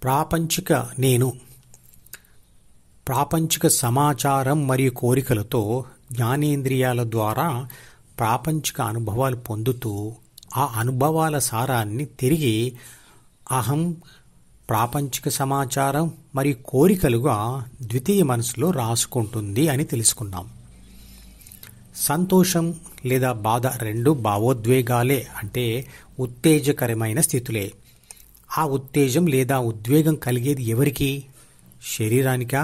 ప్రాపంచిక నేను ప్రాపంచిక సమాచారం మరియు కోరికలతో జ్ఞానేంద్రియాల ద్వారా ప్రాపంచిక అనుభవాలు పొందుతూ ఆ అనుభవాల సారాన్ని తిరిగి అహం ప్రాపంచిక సమాచారం మరియు కోరికలుగా ద్వితీయ మనసులో రాసుకుంటుంది అని తెలుసుకున్నాం. సంతోషం లేదా బాధ రెండు భావోద్వేగాలే, అంటే ఉత్తేజకరమైన స్థితులే. ఆ ఉత్తేజం లేదా ఉద్వేగం కలిగేది ఎవరికి? శరీరానికా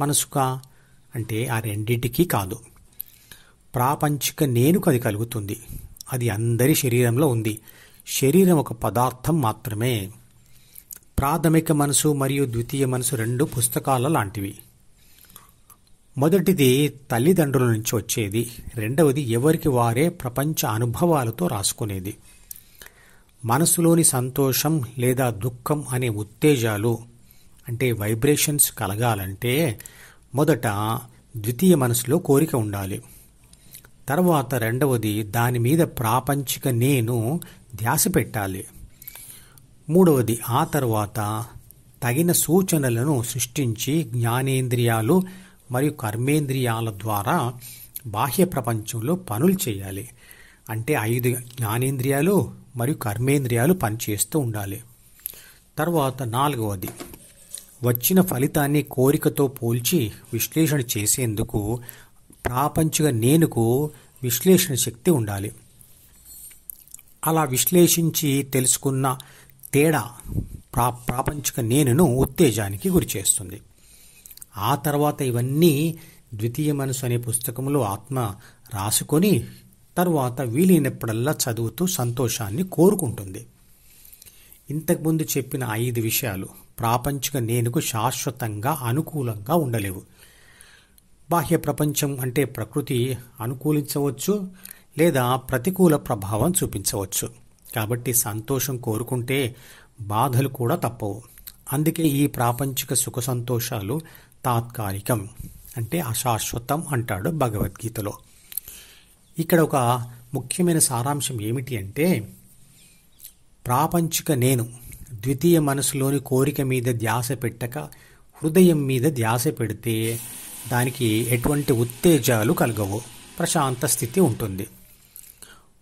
మనసుకా అంటే ఆ రెండింటికి కాదు. ప్రాపంచిక నేనుకు అది కలుగుతుంది. అది అందరి శరీరంలో ఉంది. శరీరం ఒక పదార్థం మాత్రమే. ప్రాథమిక మనసు మరియు ద్వితీయ మనసు రెండు పుస్తకాల లాంటివి. మొదటిది తల్లిదండ్రుల నుంచి వచ్చేది, రెండవది ఎవరికి వారే ప్రపంచ అనుభవాలతో రాసుకునేది. మనసులోని సంతోషం లేదా దుఃఖం అనే ఉత్తేజాలు అంటే వైబ్రేషన్స్ కలగాలంటే మొదట ద్వితీయ మనసులో కోరిక ఉండాలి. తర్వాత రెండవది దాని మీద ప్రాపంచిక నేను ధ్యాస పెట్టాలి. మూడవది ఆ తర్వాత తగిన సూచనలను సృష్టించి జ్ఞానేంద్రియాలు మరియు కర్మేంద్రియాల ద్వారా బాహ్య ప్రపంచంలో పనులు చేయాలి. అంటే 5 జ్ఞానేంద్రియాలు మరియు కర్మేంద్రియాలు పనిచేస్తూ ఉండాలి. తర్వాత నాలుగవది వచ్చిన ఫలితాన్ని కోరికతో పోల్చి విశ్లేషణ చేసేందుకు ప్రాపంచిక నేనుకు విశ్లేషణ శక్తి ఉండాలి. అలా విశ్లేషించి తెలుసుకున్న తేడా ప్రాపంచిక నేనును ఉత్తేజానికి గురిచేస్తుంది. ఆ తర్వాత ఇవన్నీ ద్వితీయ మనసు అనే పుస్తకంలో ఆత్మ రాసుకొని తర్వాత వీలైనప్పుడల్లా చదువుతూ సంతోషాన్ని కోరుకుంటుంది. ఇంతకుముందు చెప్పిన 5 విషయాలు ప్రాపంచిక నేనుకు శాశ్వతంగా అనుకూలంగా ఉండలేవు. బాహ్య ప్రపంచం అంటే ప్రకృతి అనుకూలించవచ్చు లేదా ప్రతికూల ప్రభావం చూపించవచ్చు. కాబట్టి సంతోషం కోరుకుంటే బాధలు కూడా తప్పవు. అందుకే ఈ ప్రాపంచిక సుఖ సంతోషాలు తాత్కాలికం, అంటే అశాశ్వతం అంటాడు భగవద్గీతలో. ఇక్కడ ఒక ముఖ్యమైన సారాంశం ఏమిటి అంటే ప్రాపంచిక నేను ద్వితీయ మనసులోని కోరిక మీద ధ్యాస పెట్టక హృదయం మీద ధ్యాస పెడితే దానికి ఎటువంటి ఉత్తేజాలు కలగవు, ప్రశాంత స్థితి ఉంటుంది.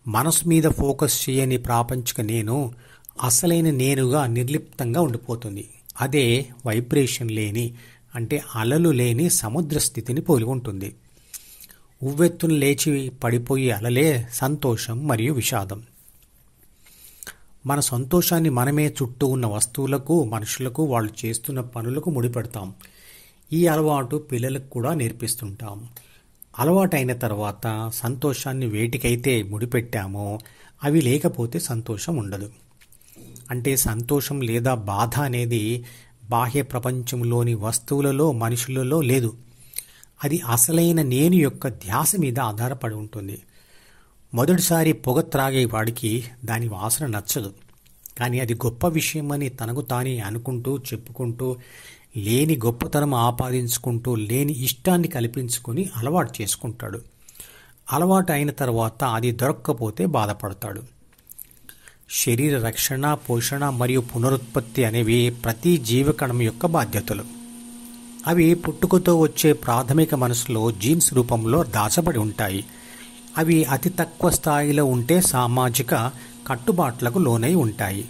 మనసు మీద ఫోకస్ చేయని ప్రాపంచిక నేను అసలైన నేనుగా నిర్లిప్తంగా ఉండిపోతుంది. అదే వైబ్రేషన్ లేని, అంటే అలలు లేని సముద్ర స్థితిని పోలి ఉంటుంది. ఉవ్వెత్తున లేచి పడిపోయే అలలే సంతోషం మరియు విషాదం. మన సంతోషాన్ని మనమే చుట్టూ ఉన్న వస్తువులకు, మనుషులకు, వాళ్ళు చేస్తున్న పనులకు ముడిపెడతాం. ఈ అలవాటు పిల్లలకు కూడా నేర్పిస్తుంటాం. అలవాటైన తర్వాత సంతోషాన్ని వేటికైతే ముడిపెట్టామో అవి లేకపోతే సంతోషం ఉండదు. అంటే సంతోషం లేదా బాధ అనేది బాహ్య ప్రపంచంలోని వస్తువులలో, మనుషులలో లేదు. అది అసలైన నేను యొక్క ధ్యాస మీద ఆధారపడి ఉంటుంది. మొదటిసారి పొగ త్రాగే వాడికి దాని వాసన నచ్చదు. కానీ అది గొప్ప విషయమని తనకు తానే అనుకుంటూ చెప్పుకుంటూ లేని గొప్పతనం ఆపాదించుకుంటూ లేని ఇష్టాన్ని కల్పించుకొని అలవాటు చేసుకుంటాడు. అలవాటు అయిన తర్వాత అది దొరక్కపోతే బాధపడతాడు. శరీర రక్షణ, పోషణ మరియు పునరుత్పత్తి అనేవి ప్రతి జీవకణం యొక్క బాధ్యతలు. అవి పుట్టుకతో వచ్చే ప్రాథమిక మనసులో జీన్స్ రూపంలో దాచబడి ఉంటాయి. అవి అతి తక్కువ స్థాయిలో ఉంటే సామాజిక కట్టుబాట్లకు లోనై ఉంటాయి.